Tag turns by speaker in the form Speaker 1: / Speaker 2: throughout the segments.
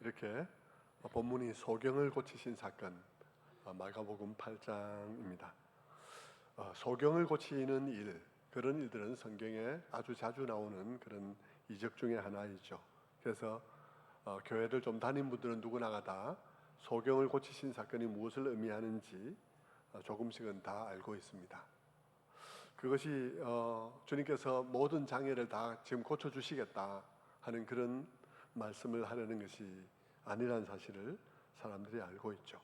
Speaker 1: 이렇게 본문이 소경을 고치신 사건, 마가복음 8장입니다. 소경을 고치는 일, 그런 일들은 성경에 아주 자주 나오는 그런 이적 중에 하나이죠. 그래서 교회를 좀 다닌 분들은 누구나가 다 소경을 고치신 사건이 무엇을 의미하는지 조금씩은 다 알고 있습니다. 그것이 주님께서 모든 장애를 다 지금 고쳐주시겠다 하는 그런 말씀을 하려는 것이 아니라는 사실을 사람들이 알고 있죠.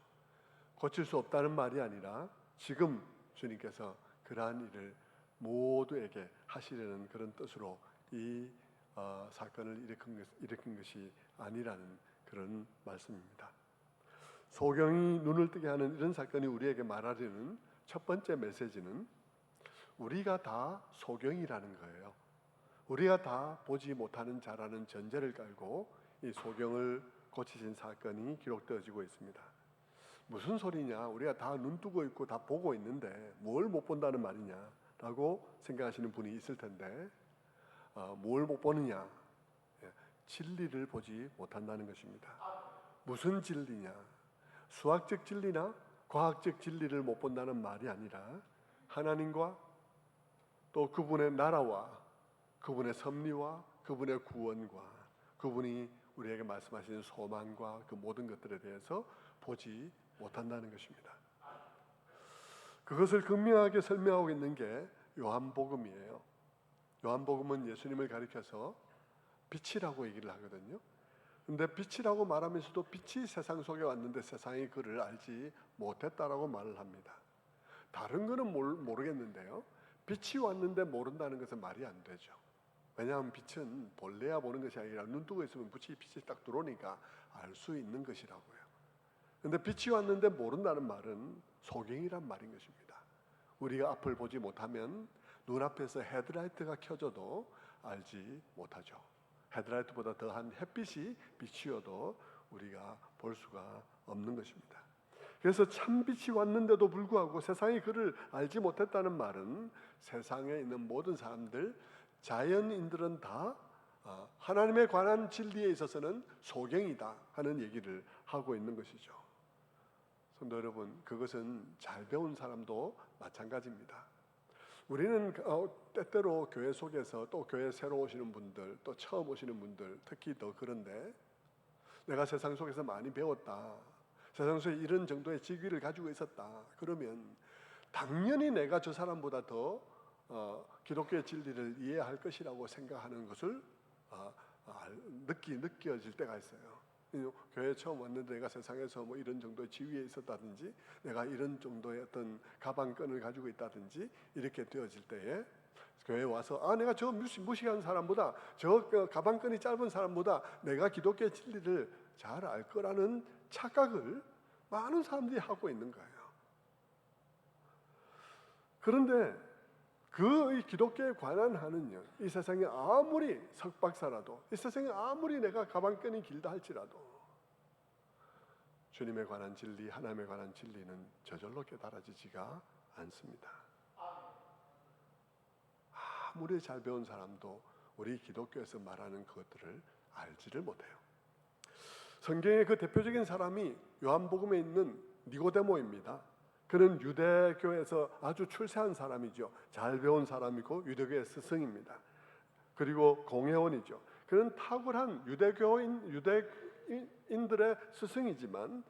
Speaker 1: 고칠 수 없다는 말이 아니라 지금 주님께서 그러한 일을 모두에게 하시려는 그런 뜻으로 이 사건을 일으킨 것이 아니라는 그런 말씀입니다. 소경이 눈을 뜨게 하는 이런 사건이 우리에게 말하려는 첫 번째 메시지는 우리가 다 소경이라는 거예요. 우리가 다 보지 못하는 자라는 전제를 깔고 이 소경을 고치신 사건이 기록되어지고 있습니다. 무슨 소리냐? 우리가 다 눈 뜨고 있고 다 보고 있는데 뭘 못 본다는 말이냐? 라고 생각하시는 분이 있을 텐데 뭘 못 보느냐? 진리를 보지 못한다는 것입니다. 무슨 진리냐? 수학적 진리나 과학적 진리를 못 본다는 말이 아니라 하나님과 또 그분의 나라와 그분의 섭리와 그분의 구원과 그분이 우리에게 말씀하시는 소망과 그 모든 것들에 대해서 보지 못한다는 것입니다. 그것을 극명하게 설명하고 있는 게 요한복음이에요. 요한복음은 예수님을 가리켜서 빛이라고 얘기를 하거든요. 근데 빛이라고 말하면서도 빛이 세상 속에 왔는데 세상이 그를 알지 못했다라고 말을 합니다. 다른 거는 모르겠는데요, 빛이 왔는데 모른다는 것은 말이 안 되죠. 왜냐하면 빛은 볼래야 보는 것이 아니라 눈 뜨고 있으면 빛이 딱 들어오니까 알 수 있는 것이라고요. 그런데 빛이 왔는데 모른다는 말은 소경이란 말인 것입니다. 우리가 앞을 보지 못하면 눈앞에서 헤드라이트가 켜져도 알지 못하죠. 헤드라이트보다 더한 햇빛이 비치어도 우리가 볼 수가 없는 것입니다. 그래서 참빛이 왔는데도 불구하고 세상이 그를 알지 못했다는 말은 세상에 있는 모든 사람들, 자연인들은 다 하나님에 관한 진리에 있어서는 소경이다 하는 얘기를 하고 있는 것이죠. 성도 여러분, 그것은 잘 배운 사람도 마찬가지입니다. 우리는 때때로 교회 속에서 또 교회 새로 오시는 분들, 또 처음 오시는 분들 특히 더 그런데 내가 세상 속에서 많이 배웠다, 세상 속에 이런 정도의 직위를 가지고 있었다 그러면 당연히 내가 저 사람보다 더 기독교의 진리를 이해할 것이라고 생각하는 것을 느껴질 때가 있어요. 교회에 처음 왔는데 내가 세상에서 뭐 이런 정도의 지위에 있었다든지 내가 이런 정도의 어떤 가방끈을 가지고 있다든지 이렇게 되어질 때에 교회에 와서 내가 저 무식한 사람보다 저 가방끈이 짧은 사람보다 내가 기독교의 진리를 잘 알 거라는 착각을 많은 사람들이 하고 있는 거예요. 그런데 그 기독교에 관한 하는요, 이 세상에 아무리 석박사라도, 이 세상에 아무리 내가 가방끈이 길다 할지라도 주님에 관한 진리, 하나님에 관한 진리는 저절로 깨달아지지가 않습니다. 아무리 잘 배운 사람도 우리 기독교에서 말하는 그것들을 알지를 못해요. 성경의 그 대표적인 사람이 요한복음에 있는 니고데모입니다. 그는 유대교에서 아주 출세한 사람이죠. 잘 배운 사람이고 유대교의 스승입니다. 그리고 공회원이죠. 그는 탁월한 유대인들의 스승이지만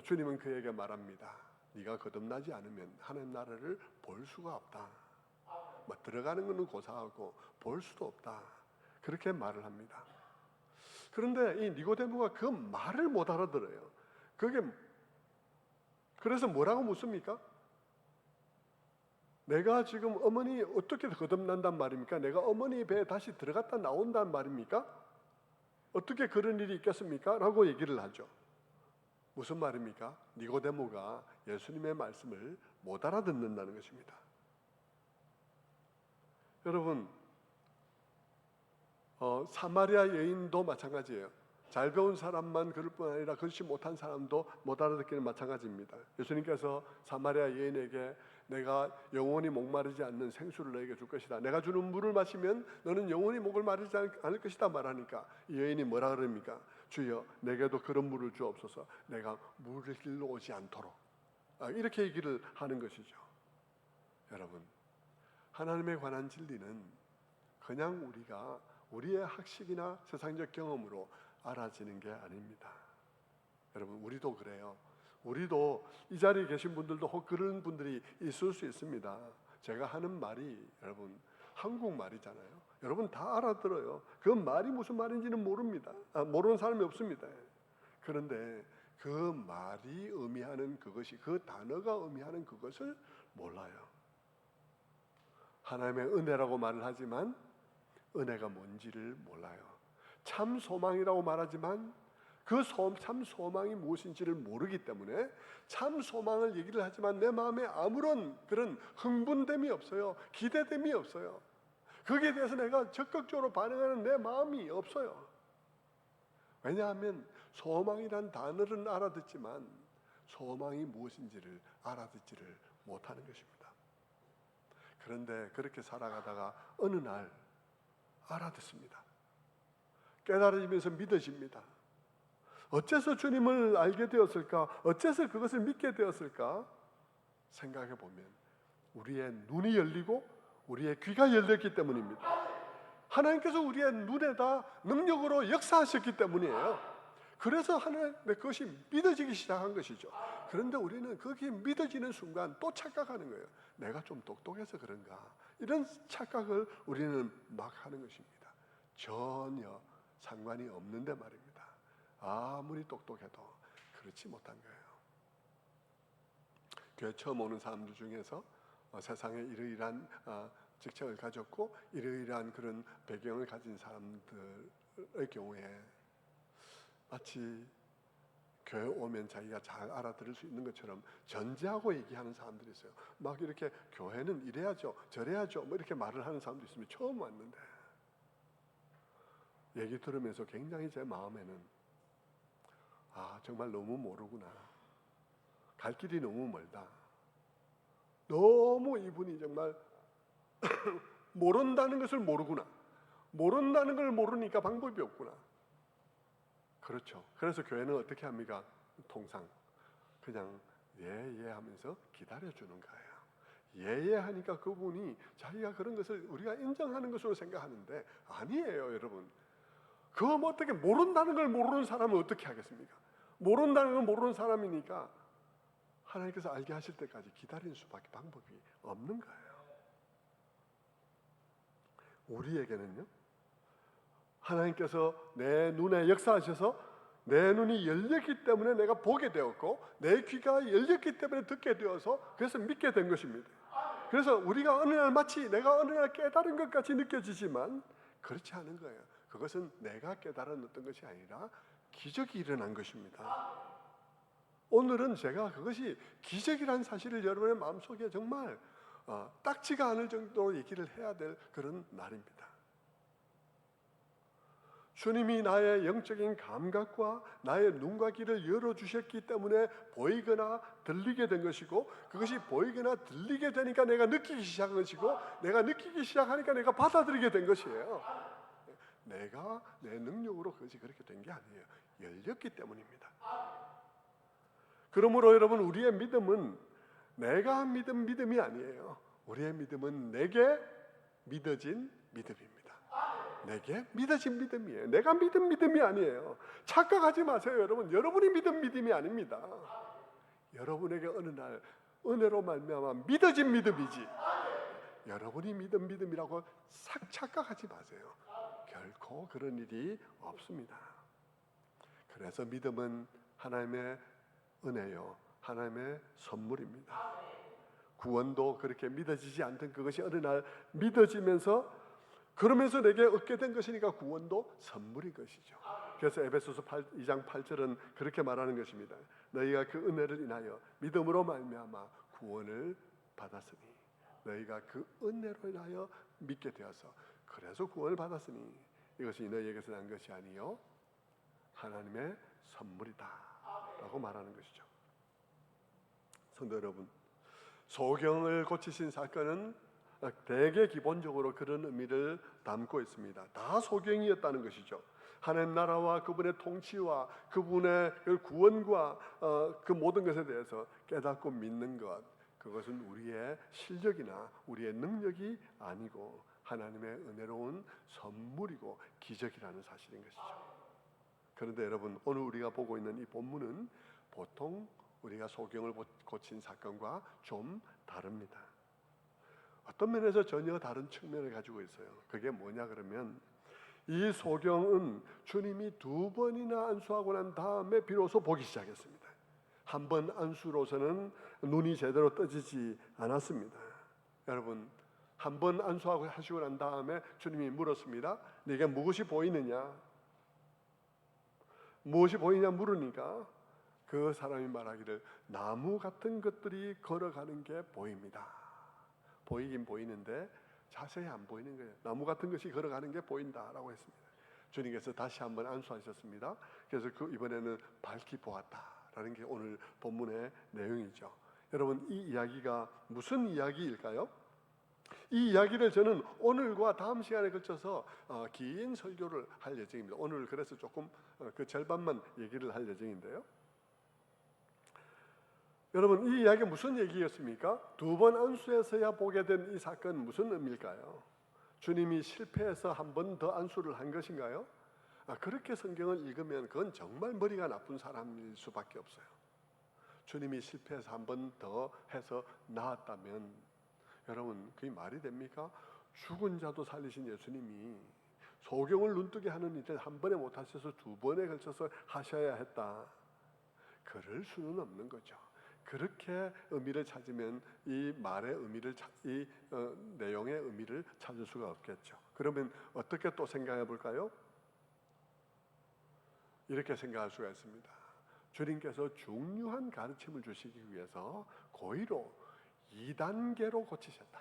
Speaker 1: 주님은 그에게 말합니다. 네가 거듭나지 않으면 하나님 나라를 볼 수가 없다. 들어가는 것은 고사하고 볼 수도 없다. 그렇게 말을 합니다. 그런데 이 니고데모가 그 말을 못 알아들어요. 그래서 뭐라고 묻습니까? 내가 지금 어머니 어떻게 거듭난단 말입니까? 내가 어머니 배에 다시 들어갔다 나온단 말입니까? 어떻게 그런 일이 있겠습니까? 라고 얘기를 하죠. 무슨 말입니까? 니고데모가 예수님의 말씀을 못 알아듣는다는 것입니다. 여러분, 사마리아 여인도 마찬가지예요. 잘 배운 사람만 그럴 뿐 아니라 그렇지 못한 사람도 못 알아듣기는 마찬가지입니다. 예수님께서 사마리아 여인에게 내가 영원히 목마르지 않는 생수를 너에게 줄 것이다, 내가 주는 물을 마시면 너는 영원히 목을 마르지 않을 것이다 말하니까 이 여인이 뭐라 그럽니까? 주여 내게도 그런 물을 주옵소서. 내가 물을 길러 오지 않도록. 이렇게 얘기를 하는 것이죠. 여러분, 하나님에 관한 진리는 그냥 우리가 우리의 학식이나 세상적 경험으로 알아지는 게 아닙니다. 여러분, 우리도 그래요. 우리도 이 자리에 계신 분들도 혹 그런 분들이 있을 수 있습니다. 제가 하는 말이 여러분 한국말이잖아요. 여러분 다 알아들어요. 그 말이 무슨 말인지는 모릅니다. 모르는 사람이 없습니다. 그런데 그 말이 의미하는 그것이, 그 단어가 의미하는 그것을 몰라요. 하나님의 은혜라고 말을 하지만 은혜가 뭔지를 몰라요. 참 소망이라고 말하지만 그 참 소망이 무엇인지를 모르기 때문에 참 소망을 얘기를 하지만 내 마음에 아무런 그런 흥분됨이 없어요. 기대됨이 없어요. 거기에 대해서 내가 적극적으로 반응하는 내 마음이 없어요. 왜냐하면 소망이란 단어는 알아듣지만 소망이 무엇인지를 알아듣지를 못하는 것입니다. 그런데 그렇게 살아가다가 어느 날 알아듣습니다. 깨달아지면서 믿어집니다. 어째서 주님을 알게 되었을까? 어째서 그것을 믿게 되었을까? 생각해 보면 우리의 눈이 열리고 우리의 귀가 열렸기 때문입니다. 하나님께서 우리의 눈에다 능력으로 역사하셨기 때문이에요. 그래서 하나님 그것이 믿어지기 시작한 것이죠. 그런데 우리는 그게 믿어지는 순간 또 착각하는 거예요. 내가 좀 똑똑해서 그런가? 이런 착각을 우리는 막 하는 것입니다. 전혀 상관이 없는데 말입니다. 아무리 똑똑해도 그렇지 못한 거예요. 교회 처음 오는 사람들 중에서 세상에 이러이러한 직책을 가졌고 이러이러한 그런 배경을 가진 사람들의 경우에 마치 교회 오면 자기가 잘 알아들을 수 있는 것처럼 전제하고 얘기하는 사람들이 있어요. 막 이렇게 교회는 이래야죠, 저래야죠, 뭐 이렇게 말을 하는 사람도 있으면 처음 왔는데 얘기 들으면서 굉장히 제 마음에는 정말 너무 모르구나. 갈 길이 너무 멀다. 너무 이분이 정말 모른다는 것을 모르구나. 모른다는 걸 모르니까 방법이 없구나. 그렇죠. 그래서 교회는 어떻게 합니까? 통상 그냥 예 하면서 기다려주는 거예요. 예 하니까 그분이 자기가 그런 것을 우리가 인정하는 것으로 생각하는데 아니에요, 여러분. 그거 뭐 어떻게 모른다는 걸 모르는 사람은 어떻게 하겠습니까? 모른다는 걸 모르는 사람이니까 하나님께서 알게 하실 때까지 기다리는 수밖에 방법이 없는 거예요. 우리에게는요, 하나님께서 내 눈에 역사하셔서 내 눈이 열렸기 때문에 내가 보게 되었고 내 귀가 열렸기 때문에 듣게 되어서 그래서 믿게 된 것입니다. 그래서 우리가 어느 날 마치 내가 어느 날 깨달은 것 같이 느껴지지만 그렇지 않은 거예요. 그것은 내가 깨달았던 것이 아니라 기적이 일어난 것입니다. 오늘은 제가 그것이 기적이라는 사실을 여러분의 마음속에 정말 딱지가 않을 정도로 얘기를 해야 될 그런 날입니다. 주님이 나의 영적인 감각과 나의 눈과 귀를 열어주셨기 때문에 보이거나 들리게 된 것이고 그것이 보이거나 들리게 되니까 내가 느끼기 시작한 것이고 내가 느끼기 시작하니까 내가 받아들이게 된 것이에요. 내가 내 능력으로 그것이 그렇게 된 게 아니에요. 열렸기 때문입니다. 그러므로 여러분 우리의 믿음은 내가 믿은 믿음이 아니에요. 우리의 믿음은 내게 믿어진 믿음입니다. 내게 믿어진 믿음이에요. 내가 믿은 믿음이 아니에요. 착각하지 마세요, 여러분. 여러분이 믿은 믿음이 아닙니다. 여러분에게 어느 날 은혜로 말미암아 믿어진 믿음이지. 여러분이 믿은 믿음이라고 싹 착각하지 마세요. 결코 그런 일이 없습니다. 그래서 믿음은 하나님의 은혜요, 하나님의 선물입니다. 구원도 그렇게 믿어지지 않던 그것이 어느 날 믿어지면서 그러면서 내게 얻게 된 것이니까 구원도 선물인 것이죠. 그래서 에베소서 2장 8절은 그렇게 말하는 것입니다. 너희가 그 은혜를 인하여 믿음으로 말미암아 구원을 받았으니 너희가 그 은혜로 인하여 믿게 되어서 그래서 구원을 받았으니 이것이 너희에게서 난 것이 아니요 하나님의 선물이다 라고 말하는 것이죠. 성도 여러분, 소경을 고치신 사건은 대개 기본적으로 그런 의미를 담고 있습니다. 다 소경이었다는 것이죠. 하나님 나라와 그분의 통치와 그분의 구원과 그 모든 것에 대해서 깨닫고 믿는 것, 그것은 우리의 실력이나 우리의 능력이 아니고 하나님의 은혜로운 선물이고 기적이라는 사실인 것이죠. 그런데 여러분, 오늘 우리가 보고 있는 이 본문은 보통 우리가 소경을 고친 사건과 좀 다릅니다. 어떤 면에서 전혀 다른 측면을 가지고 있어요. 그게 뭐냐 그러면, 이 소경은 주님이 2번이나 안수하고 난 다음에 비로소 보기 시작했습니다. 한 번 안수로서는 눈이 제대로 떠지지 않았습니다. 여러분, 한 번 안수하고 하시고 난 다음에 주님이 물었습니다. 네게 무엇이 보이느냐? 무엇이 보이냐 물으니까 그 사람이 말하기를 나무 같은 것들이 걸어가는 게 보입니다. 보이긴 보이는데 자세히 안 보이는 거예요. 나무 같은 것이 걸어가는 게 보인다라고 했습니다. 주님께서 다시 한번 안수하셨습니다. 그래서 이번에는 밝히 보았다라는 게 오늘 본문의 내용이죠. 여러분, 이 이야기가 무슨 이야기일까요? 이 이야기를 저는 오늘과 다음 시간에 걸쳐서 긴 설교를 할 예정입니다. 오늘 그래서 조금 그 절반만 얘기를 할 예정인데요. 여러분, 이 이야기 무슨 얘기였습니까? 2번 안수에서야 보게 된 이 사건 무슨 의미일까요? 주님이 실패해서 한 번 더 안수를 한 것인가요? 그렇게 성경을 읽으면 그건 정말 머리가 나쁜 사람일 수밖에 없어요. 주님이 실패해서 한 번 더 해서 나았다면, 여러분, 그게 말이 됩니까? 죽은 자도 살리신 예수님이 소경을 눈뜨게 하는 일을 한 번에 못 하셔서 2번에 걸쳐서 하셔야 했다. 그럴 수는 없는 거죠. 그렇게 의미를 찾으면 이 말의 의미를 내용의 의미를 찾을 수가 없겠죠. 그러면 어떻게 또 생각해 볼까요? 이렇게 생각할 수가 있습니다. 주님께서 중요한 가르침을 주시기 위해서 고의로 2단계로 고치셨다.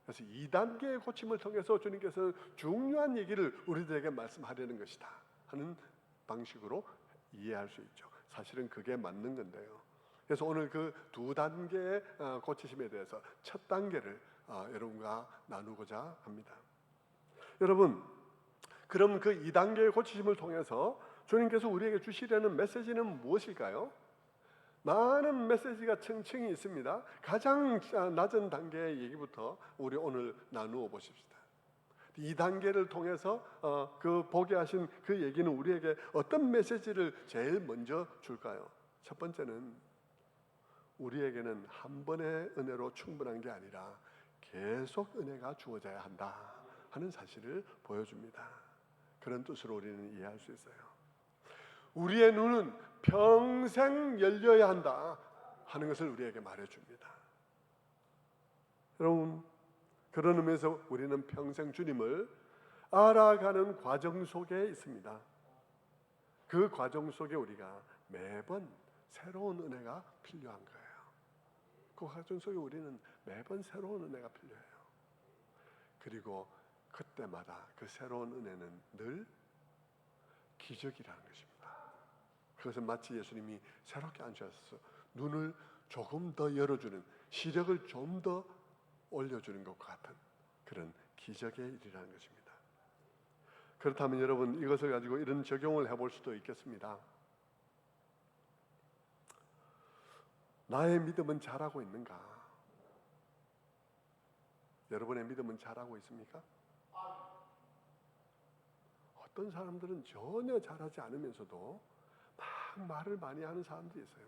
Speaker 1: 그래서 2단계의 고침을 통해서 주님께서 중요한 얘기를 우리들에게 말씀하려는 것이다 하는 방식으로 이해할 수 있죠. 사실은 그게 맞는 건데요. 그래서 오늘 그 2단계의 고치심에 대해서 첫 단계를 여러분과 나누고자 합니다. 여러분, 그럼 그 2단계의 고치심을 통해서 주님께서 우리에게 주시려는 메시지는 무엇일까요? 많은 메시지가 층층이 있습니다. 가장 낮은 단계의 얘기부터 우리 오늘 나누어 보십시다. 2단계를 통해서 그 보게 하신 그 얘기는 우리에게 어떤 메시지를 제일 먼저 줄까요? 첫 번째는 우리에게는 한 번의 은혜로 충분한 게 아니라 계속 은혜가 주어져야 한다 하는 사실을 보여줍니다. 그런 뜻으로 우리는 이해할 수 있어요. 우리의 눈은 평생 열려야 한다 하는 것을 우리에게 말해줍니다. 여러분, 그런 의미에서 우리는 평생 주님을 알아가는 과정 속에 있습니다. 그 과정 속에 우리가 매번 새로운 은혜가 필요한 거예요. 그 과정 속에 우리는 매번 새로운 은혜가 필요해요. 그리고 그때마다 그 새로운 은혜는 늘 기적이라는 것입니다. 그것은 마치 예수님이 새롭게 앉으셔서 눈을 조금 더 열어주는, 시력을 좀 더 올려주는 것과 같은 그런 기적의 일이라는 것입니다. 그렇다면 여러분, 이것을 가지고 이런 적용을 해볼 수도 있겠습니다. 나의 믿음은 자라고 있는가? 여러분의 믿음은 자라고 있습니까? 어떤 사람들은 전혀 자라지 않으면서도 막 말을 많이 하는 사람들이 있어요.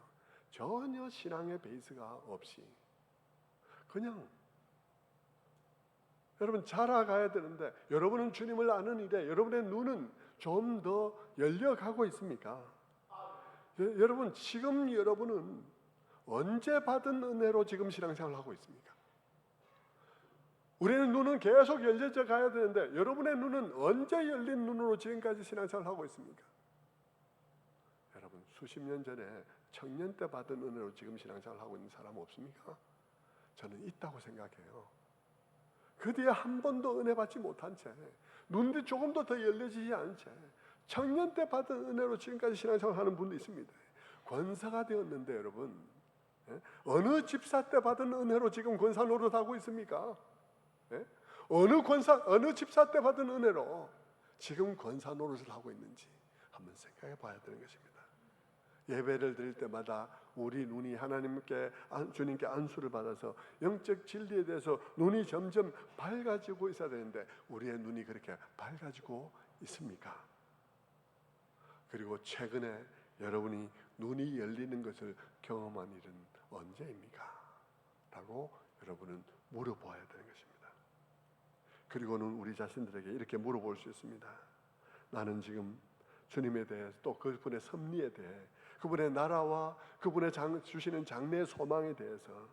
Speaker 1: 전혀 신앙의 베이스가 없이 그냥, 여러분, 자라가야 되는데 여러분은 주님을 아는 일에 여러분의 눈은 좀 더 열려가고 있습니까? 여러분, 지금 여러분은 언제 받은 은혜로 지금 신앙생활을 하고 있습니까? 우리는 눈은 계속 열려져 가야 되는데 여러분의 눈은 언제 열린 눈으로 지금까지 신앙생활을 하고 있습니까? 여러분, 수십 년 전에 청년 때 받은 은혜로 지금 신앙생활을 하고 있는 사람 없습니까? 저는 있다고 생각해요. 그 뒤에 한 번도 은혜 받지 못한 채, 눈이 조금도 더 열려지지 않은 채 청년 때 받은 은혜로 지금까지 신앙생활을 하는 분도 있습니다. 권사가 되었는데 여러분, 어느 집사 때 받은 은혜로 지금 권사 노릇하고 있습니까? 어느 집사 때 받은 은혜로 지금 권사 노릇을 하고 있는지 한번 생각해 봐야 되는 것입니다. 예배를 드릴 때마다 우리 눈이 하나님께 주님께 안수를 받아서 영적 진리에 대해서 눈이 점점 밝아지고 있어야 되는데 우리의 눈이 그렇게 밝아지고 있습니까? 그리고 최근에 여러분이 눈이 열리는 것을 경험한 일은 언제입니까? 라고 여러분은 물어보아야 되는 것입니다. 그리고는 우리 자신들에게 이렇게 물어볼 수 있습니다. 나는 지금 주님에 대해 또 그분의 섭리에 대해 그분의 나라와 그분의 주시는 장래의 소망에 대해서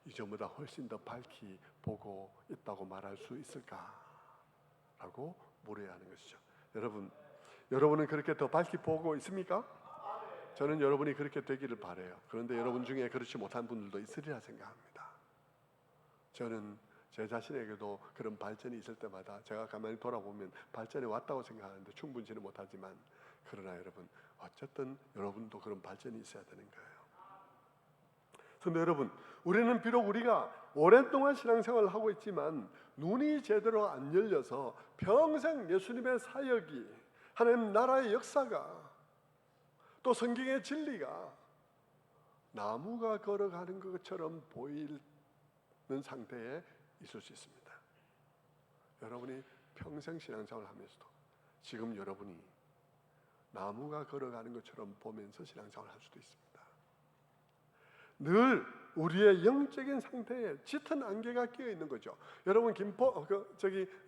Speaker 1: 이전보다 훨씬 더 밝히 보고 있다고 말할 수 있을까? 라고 물어야 하는 것이죠. 여러분은 그렇게 더 밝히 보고 있습니까? 저는 여러분이 그렇게 되기를 바라요. 그런데 여러분 중에 그렇지 못한 분들도 있으리라 생각합니다. 저는 제 자신에게도 그런 발전이 있을 때마다 제가 가만히 돌아보면 발전이 왔다고 생각하는데 충분치는 못하지만 그러나 여러분 어쨌든 여러분도 그런 발전이 있어야 되는 거예요. 그런데 여러분 우리는 비록 우리가 오랫동안 신앙생활을 하고 있지만 눈이 제대로 안 열려서 평생 예수님의 사역이 하나님 나라의 역사가 또 성경의 진리가 나무가 걸어가는 것처럼 보이는 상태에 있을 수 있습니다. 여러분이 평생 신앙생활을 하면서도 지금 여러분이 나무가 걸어가는 것처럼 보면서 신앙생활을 할 수도 있습니다. 늘 우리의 영적인 상태에 짙은 안개가 끼어 있는 거죠. 여러분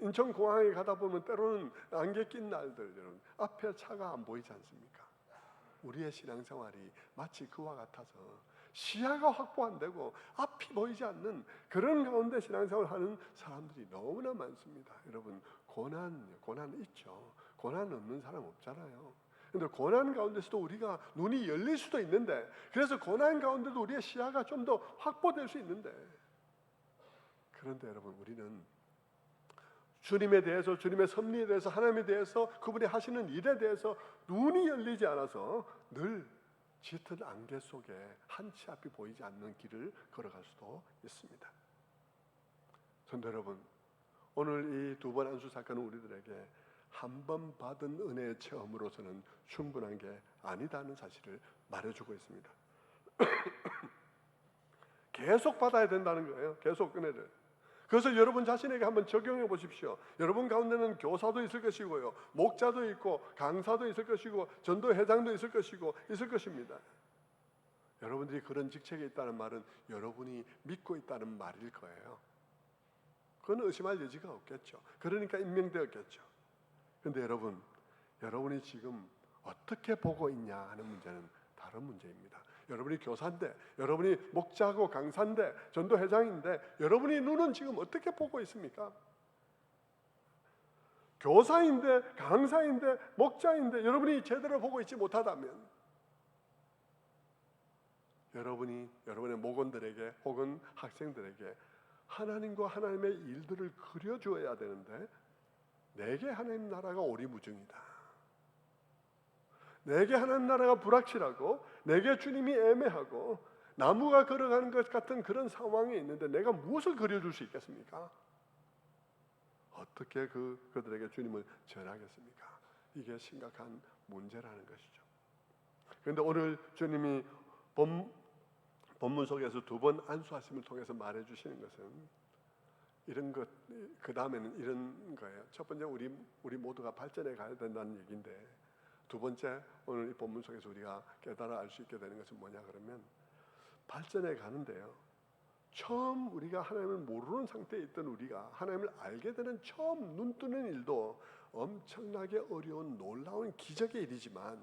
Speaker 1: 인천공항에 가다 보면 때로는 안개 낀 날들 여러분 앞에 차가 안 보이지 않습니까? 우리의 신앙생활이 마치 그와 같아서 시야가 확보 안 되고 앞이 보이지 않는 그런 가운데 신앙생활을 하는 사람들이 너무나 많습니다. 여러분 고난 있죠. 고난 없는 사람 없잖아요. 그런데 고난 가운데서도 우리가 눈이 열릴 수도 있는데 그래서 고난 가운데도 우리의 시야가 좀 더 확보될 수 있는데 그런데 여러분 우리는 주님에 대해서 주님의 섭리에 대해서 하나님에 대해서 그분이 하시는 일에 대해서 눈이 열리지 않아서 늘 짙은 안개 속에 한치 앞이 보이지 않는 길을 걸어갈 수도 있습니다. 성도 여러분 오늘 이 두 번 안수 사건은 우리들에게 한 번 받은 은혜의 체험으로서는 충분한 게 아니다는 사실을 말해주고 있습니다. 계속 받아야 된다는 거예요. 계속 은혜를. 그래서 여러분 자신에게 한번 적용해 보십시오. 여러분 가운데는 교사도 있을 것이고요, 목자도 있고 강사도 있을 것이고 전도회장도 있을 것이고 있을 것입니다. 여러분들이 그런 직책에 있다는 말은 여러분이 믿고 있다는 말일 거예요. 그건 의심할 여지가 없겠죠. 그러니까 임명되었겠죠. 그런데 여러분이 지금 어떻게 보고 있냐 하는 문제는 다른 문제입니다. 여러분이 교사인데, 여러분이 목자고 강사인데, 전도회장인데 여러분이 눈은 지금 어떻게 보고 있습니까? 교사인데, 강사인데, 목자인데 여러분이 제대로 보고 있지 못하다면 여러분의 목원들에게 혹은 학생들에게 하나님과 하나님의 일들을 그려주어야 되는데 내게 하나님 나라가 오리무중이다. 내게 하나님 나라가 불확실하고 내게 주님이 애매하고 나무가 걸어가는 것 같은 그런 상황에 있는데 내가 무엇을 그려줄 수 있겠습니까? 어떻게 그들에게 주님을 전하겠습니까? 이게 심각한 문제라는 것이죠. 그런데 오늘 주님이 본문 속에서 두 번 안수하심을 통해서 말해주시는 것은 이런 것, 그 다음에는 이런 거예요. 첫 번째 우리 모두가 발전해 가야 된다는 얘기인데 두 번째 오늘 이 본문 속에서 우리가 깨달아 알 수 있게 되는 것은 뭐냐 그러면 발전해 가는데요. 처음 우리가 하나님을 모르는 상태에 있던 우리가 하나님을 알게 되는 처음 눈 뜨는 일도 엄청나게 어려운 놀라운 기적의 일이지만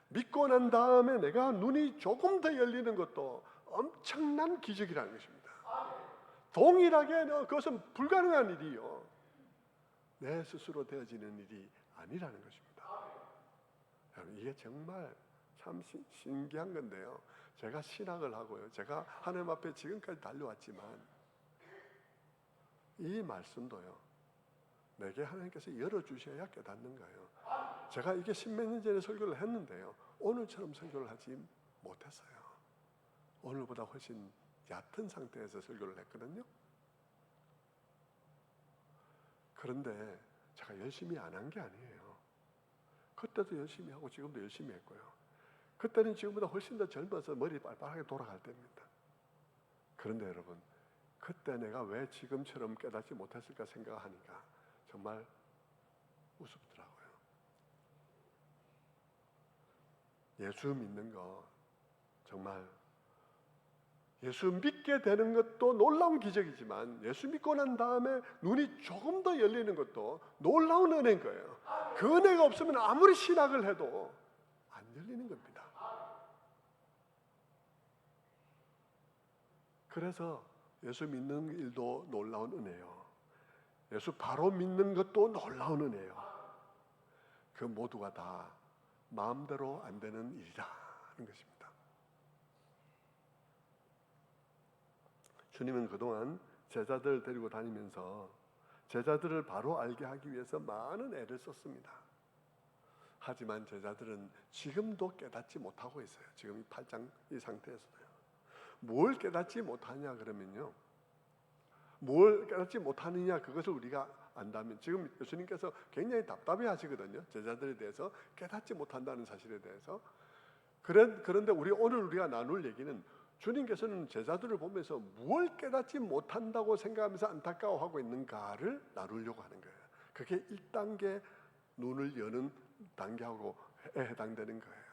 Speaker 1: 믿고 난 다음에 내가 눈이 조금 더 열리는 것도 엄청난 기적이라는 것입니다. 동일하게 그것은 불가능한 일이요. 내 스스로 되어지는 일이 아니라는 것입니다. 여러분 이게 정말 참 신기한 건데요. 제가 신학을 하고요. 제가 하나님 앞에 지금까지 달려왔지만 이 말씀도요. 내게 하나님께서 열어주셔야 깨닫는 거예요. 제가 이게 십몇 년 전에 설교를 했는데요. 오늘처럼 설교를 하지 못했어요. 오늘보다 훨씬 얕은 상태에서 설교를 했거든요. 그런데 제가 열심히 안 한 게 아니에요. 그때도 열심히 하고 지금도 열심히 했고요. 그때는 지금보다 훨씬 더 젊어서 머리 빨빨하게 돌아갈 때입니다. 그런데 여러분, 그때 내가 왜 지금처럼 깨닫지 못했을까 생각하니까 정말 우습더라고요. 예수 믿는 거 정말, 예수 믿게 되는 것도 놀라운 기적이지만 예수 믿고 난 다음에 눈이 조금 더 열리는 것도 놀라운 은혜인 거예요. 그 은혜가 없으면 아무리 신학을 해도 안 열리는 겁니다. 그래서 예수 믿는 일도 놀라운 은혜요, 예수 바로 믿는 것도 놀라운 은혜요. 그 모두가 다 마음대로 안 되는 일이라는 것입니다. 주님은 그동안 제자들을 데리고 다니면서 제자들을 바로 알게 하기 위해서 많은 애를 썼습니다. 하지만 제자들은 지금도 깨닫지 못하고 있어요. 지금 8장 이 상태에서도요. 뭘 깨닫지 못하냐 그러면요, 뭘 깨닫지 못하느냐, 그것을 우리가 안다면, 지금 예수님께서 굉장히 답답해 하시거든요. 제자들에 대해서 깨닫지 못한다는 사실에 대해서. 그런데 오늘 우리가 나눌 얘기는, 주님께서는 제자들을 보면서 뭘 깨닫지 못한다고 생각하면서 안타까워하고 있는가를 나누려고 하는 거예요. 그게 1단계 눈을 여는 단계하고 해당되는 거예요.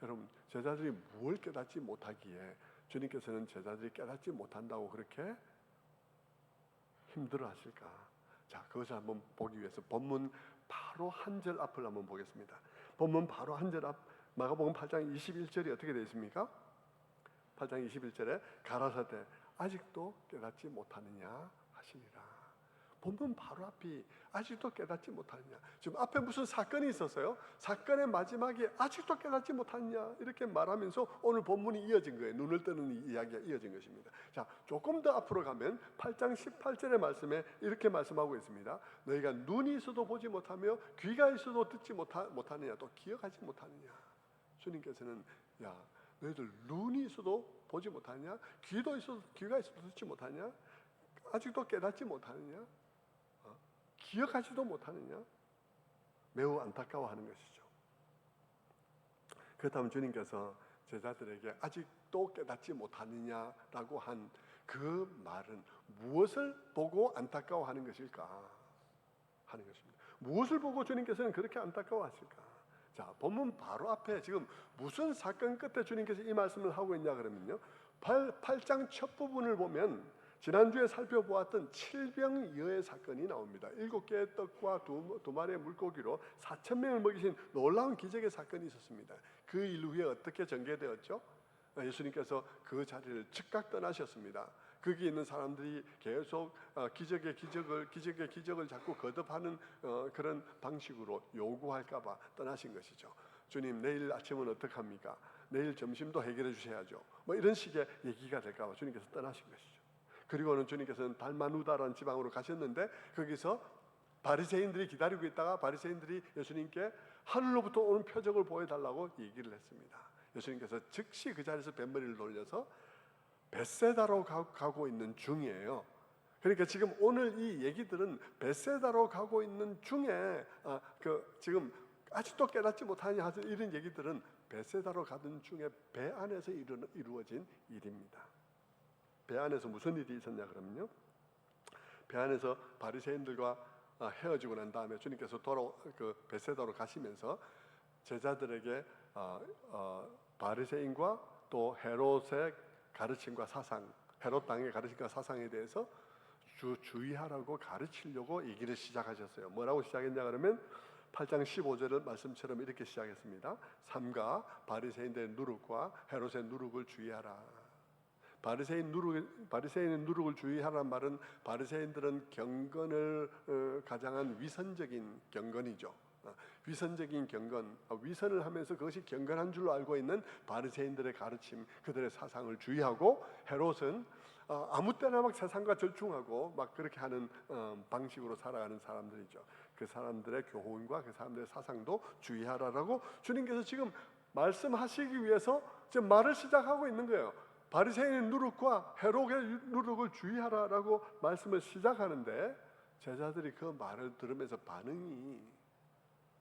Speaker 1: 여러분, 제자들이 뭘 깨닫지 못하기에 주님께서는 제자들이 깨닫지 못한다고 그렇게 힘들어 하실까? 자, 그것을 한번 보기 위해서 본문 바로 한 절 앞을 한번 보겠습니다. 본문 바로 한 절 앞, 마가복음 8장 21절이 어떻게 되어 있습니까? 8장 21절에 가라사대 아직도 깨닫지 못하느냐 하시니라. 본문 바로 앞이 아직도 깨닫지 못하느냐. 지금 앞에 무슨 사건이 있었어요? 사건의 마지막에 아직도 깨닫지 못하느냐 이렇게 말하면서 오늘 본문이 이어진 거예요. 눈을 뜨는 이야기가 이어진 것입니다. 자, 조금 더 앞으로 가면 8장 18절의 말씀에 이렇게 말씀하고 있습니다. 너희가 눈이 있어도 보지 못하며 귀가 있어도 듣지 못하느냐, 또 기억하지 못하느냐. 주님께서는 야, 너희들 눈이 있어도 보지 못하냐, 귀가 있어도 듣지 못하냐, 아직도 깨닫지 못하느냐, 기억하지도 못하느냐, 매우 안타까워하는 것이죠. 그렇다면 주님께서 제자들에게 아직도 깨닫지 못하느냐라고 한 그 말은 무엇을 보고 안타까워하는 것일까 하는 것입니다. 무엇을 보고 주님께서는 그렇게 안타까워하실까? 자, 본문 바로 앞에 지금 무슨 사건 끝에 주님께서 이 말씀을 하고 있냐 그러면요, 8장 첫 부분을 보면 지난주에 살펴보았던 칠병이어의 사건이 나옵니다. 7개의 떡과 두 마리의 물고기로 4,000명을 먹이신 놀라운 기적의 사건이 있었습니다. 그 일 후에 어떻게 전개되었죠? 예수님께서 그 자리를 즉각 떠나셨습니다. 거기 있는 사람들이 계속 기적의 기적을 자꾸 거듭하는 그런 방식으로 요구할까 봐 떠나신 것이죠. 주님, 내일 아침은 어떡합니까? 내일 점심도 해결해 주셔야죠. 뭐 이런 식의 얘기가 될까 봐 주님께서 떠나신 것이죠. 그리고는 주님께서는 달마누다라는 지방으로 가셨는데 거기서 바리새인들이 기다리고 있다가 바리새인들이 예수님께 하늘로부터 오는 표적을 보여달라고 얘기를 했습니다. 예수님께서 즉시 그 자리에서 뱃머리를 돌려서 벳세다로 가고 있는 중이에요. 그러니까 지금 오늘 이 얘기들은 벳세다로 가고 있는 중에 지금 아직도 깨닫지 못하냐 하는 이런 얘기들은 벳세다로 가던 중에 배 안에서 이루어진 일입니다. 배 안에서 무슨 일이 있었냐 그러면요, 배 안에서 바리새인들과 헤어지고 난 다음에 주님께서 벳세다로 가시면서 제자들에게 바리새인과 또 헤롯의 가르침과 사상, 헤롯 당의 가르침과 사상에 대해서 주의하라고 가르치려고 얘기를 시작하셨어요. 뭐라고 시작했냐 그러면 8장 15절 말씀처럼 이렇게 시작했습니다. 삼가 바리새인들의 누룩과 헤롯의 누룩을 주의하라. 바리새인의 누룩을 주의하라는 말은 바리새인들은 경건을 가장한 위선적인 경건이죠. 위선적인 경건, 위선을 하면서 그것이 경건한 줄로 알고 있는 바리새인들의 가르침, 그들의 사상을 주의하고, 헤롯은 아무 때나 막 세상과 절충하고 막 그렇게 하는 방식으로 살아가는 사람들이죠. 그 사람들의 교훈과 그 사람들의 사상도 주의하라라고 주님께서 지금 말씀하시기 위해서 지금 말을 시작하고 있는 거예요. 바리새인의 누룩과 헤롯의 누룩을 주의하라라고 말씀을 시작하는데, 제자들이 그 말을 들으면서 반응이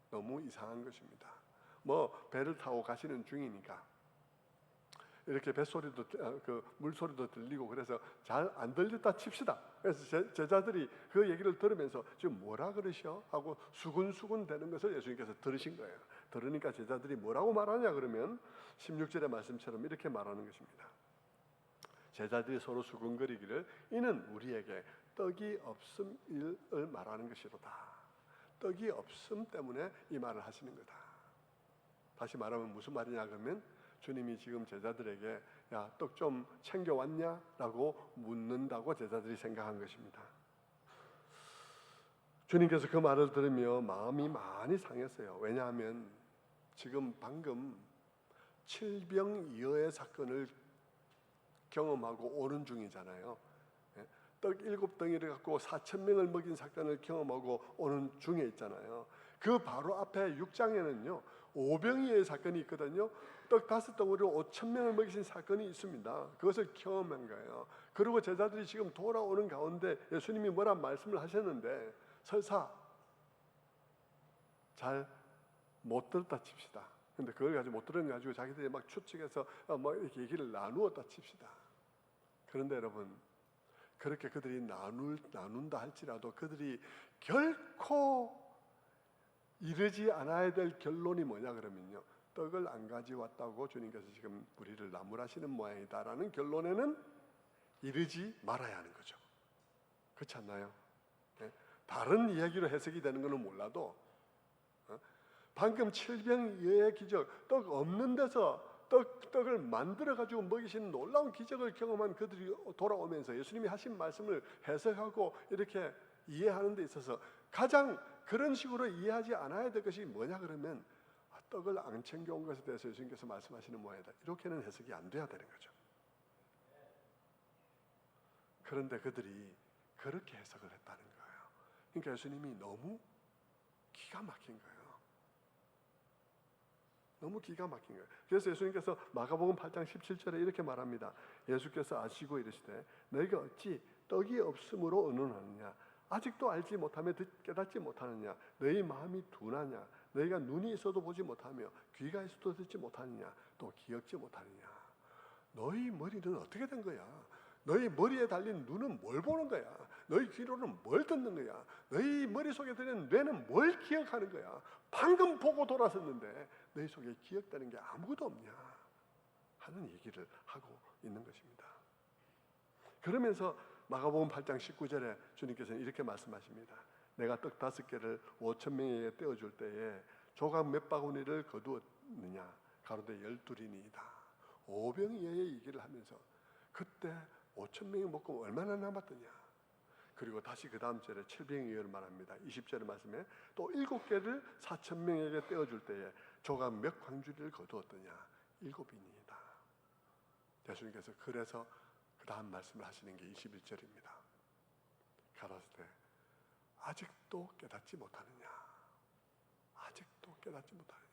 Speaker 1: 너무 이상한 것입니다. 뭐 배를 타고 가시는 중이니까 이렇게 뱃소리도 그 물소리도 들리고 그래서 잘 안 들렸다 칩시다. 그래서 제자들이 그 얘기를 들으면서 지금 뭐라 그러셔? 하고 수군수군 되는 것을 예수님께서 들으신 거예요. 들으니까 제자들이 뭐라고 말하냐 그러면 16절의 말씀처럼 이렇게 말하는 것입니다. 제자들이 서로 수군거리기를 이는 우리에게 떡이 없음을 말하는 것이로다. 떡이 없음 때문에 이 말을 하시는 거다. 다시 말하면 무슨 말이냐 그러면 주님이 지금 제자들에게 야, 떡 좀 챙겨왔냐? 라고 묻는다고 제자들이 생각한 것입니다. 주님께서 그 말을 들으며 마음이 많이 상했어요. 왜냐하면 지금 방금 칠병이어의 사건을 경험하고 오는 중이잖아요. 떡 7덩이를 갖고 4,000명을 먹인 사건을 경험하고 오는 중에 있잖아요. 그 바로 앞에 6장에는요 5병이어의 사건이 있거든요. 떡 5덩이로 5,000명을 먹이신 사건이 있습니다. 그것을 경험한 거예요. 그리고 제자들이 지금 돌아오는 가운데 예수님이 뭐라 말씀을 하셨는데 설사 잘 못 들었다 칩시다. 근데 그걸 가지고 못 들은 가지고 자기들이 막 추측해서 뭐 이렇게 얘기를 나누었다 칩시다. 그런데 여러분 그렇게 그들이 나눈다 할지라도 그들이 결코 이르지 않아야 될 결론이 뭐냐 그러면요 떡을 안 가져왔다고 주님께서 지금 우리를 나무라시는 모양이다라는 결론에는 이르지 말아야 하는 거죠. 그렇지 않나요? 다른 이야기로 해석이 되는 것은 몰라도 방금 칠병이어의 기적, 떡 없는 데서 떡을 만들어 가지고 먹이시는 놀라운 기적을 경험한 그들이 돌아오면서 예수님이 하신 말씀을 해석하고 이렇게 이해하는 데 있어서 가장 그런 식으로 이해하지 않아야 될 것이 뭐냐 그러면 떡을 안 챙겨온 것에 대해서 예수님께서 말씀하시는 모양이다. 이렇게는 해석이 안 돼야 되는 거죠. 그런데 그들이 그렇게 해석을 했다는 거예요. 그러니까 예수님이 너무 기가 막힌 거예요. 너무 기가 막힌 거예요. 그래서 예수님께서 마가복음 8장 17절에 이렇게 말합니다. 예수께서 아시고 이르시되 너희가 어찌 떡이 없음으로 의논하느냐 아직도 알지 못하며 깨닫지 못하느냐 너희 마음이 둔하냐 너희가 눈이 있어도 보지 못하며 귀가 있어도 듣지 못하느냐 또 기억지 못하느냐 너희 머리는 어떻게 된 거야? 너희 머리에 달린 눈은 뭘 보는 거야? 너희 귀로는 뭘 듣는 거야? 너희 머릿속에 들린 뇌는 뭘 기억하는 거야? 방금 보고 돌아섰는데 너희 속에 기억되는 게 아무것도 없냐? 하는 얘기를 하고 있는 것입니다. 그러면서 마가복음 8장 19절에 주님께서는 이렇게 말씀하십니다. 내가 떡 5개를 5,000명에게 떼어줄 때에 조각 몇 바구니를 거두었느냐? 가로되 12이니이다. 5병이어의 얘기를 하면서 그때 5,000명이 먹고 얼마나 남았더냐? 그리고 다시 그 다음 절에 7병이어를 말합니다. 20절의 말씀에 또 7개를 4,000명에게 떼어줄 때에 조각 몇 광주리를 거두었더냐? 7이니이다. 예수님께서 그래서 그 다음 말씀을 하시는 게 21절입니다. 가라사대 아직도 깨닫지 못하느냐? 아직도 깨닫지 못하느냐?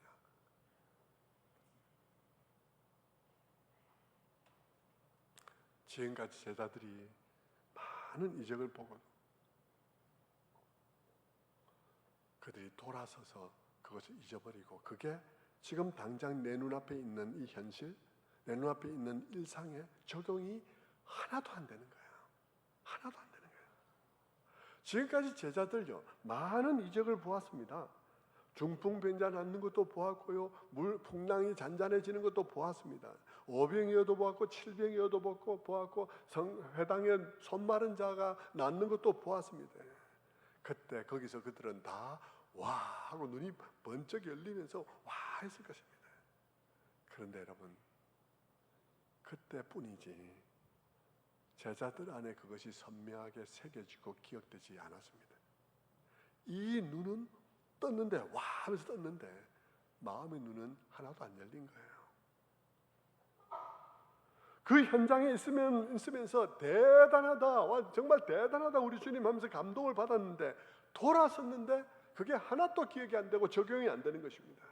Speaker 1: 지금까지 제자들이 많은 이적을 보고 그들이 돌아서서 그것을 잊어버리고 그게 지금 당장 내 눈앞에 있는 이 현실, 내 눈앞에 있는 일상에 적용이 하나도 안 되는 거예요. 하나도 안 되는 거예요. 지금까지 제자들요 많은 이적을 보았습니다. 중풍 변자 낫는 것도 보았고요, 물 풍랑이 잔잔해지는 것도 보았습니다. 5병이어도 보았고 7병이어도 보았고 회당에 손 마른 자가 낫는 것도 보았습니다. 그때 거기서 그들은 다 와 하고 눈이 번쩍 열리면서 와 했을 것입니다. 그런데 여러분 그때뿐이지 제자들 안에 그것이 선명하게 새겨지고 기억되지 않았습니다. 이 눈은 떴는데 와 하면서 떴는데 마음의 눈은 하나도 안 열린 거예요. 그 현장에 있으면서 대단하다, 와 정말 대단하다 우리 주님 하면서 감동을 받았는데 돌아섰는데 그게 하나도 기억이 안 되고 적용이 안 되는 것입니다.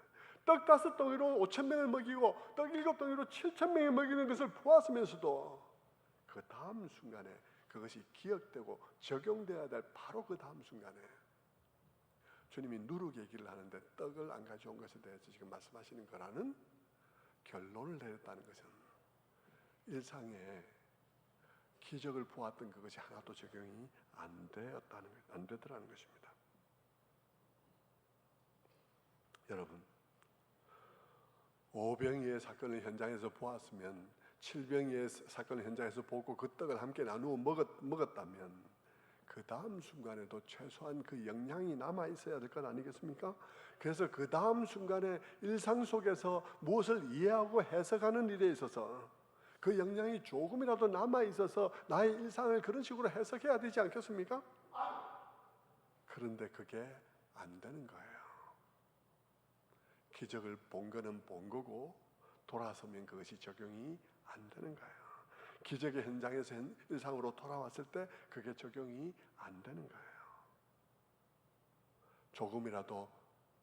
Speaker 1: 떡 5덩이로 5,000명을 먹이고 떡 7덩이로 7,000명을 먹이는 것을 보았으면서도 그 다음 순간에 그것이 기억되고 적용돼야 될 바로 그 다음 순간에 주님이 누룩 얘기를 하는데 떡을 안 가져온 것에 대해서 지금 말씀하시는 거라는 결론을 내렸다는 것은 일상에 기적을 보았던 그것이 하나도 적용이 안 되더라는 것입니다. 여러분, 오병이의 사건을 현장에서 보았으면 칠병이의 사건을 현장에서 보고 그 떡을 함께 나누어 먹었다면 그 다음 순간에도 최소한 그 영향이 남아 있어야 될 것 아니겠습니까? 그래서 그 다음 순간에 일상 속에서 무엇을 이해하고 해석하는 일에 있어서 그 영향이 조금이라도 남아 있어서 나의 일상을 그런 식으로 해석해야 되지 않겠습니까? 그런데 그게 안 되는 거예요. 기적을 본 거는 본 거고 돌아서면 그것이 적용이 안 되는 거예요. 기적의 현장에서 일상으로 돌아왔을 때 그게 적용이 안 되는 거예요. 조금이라도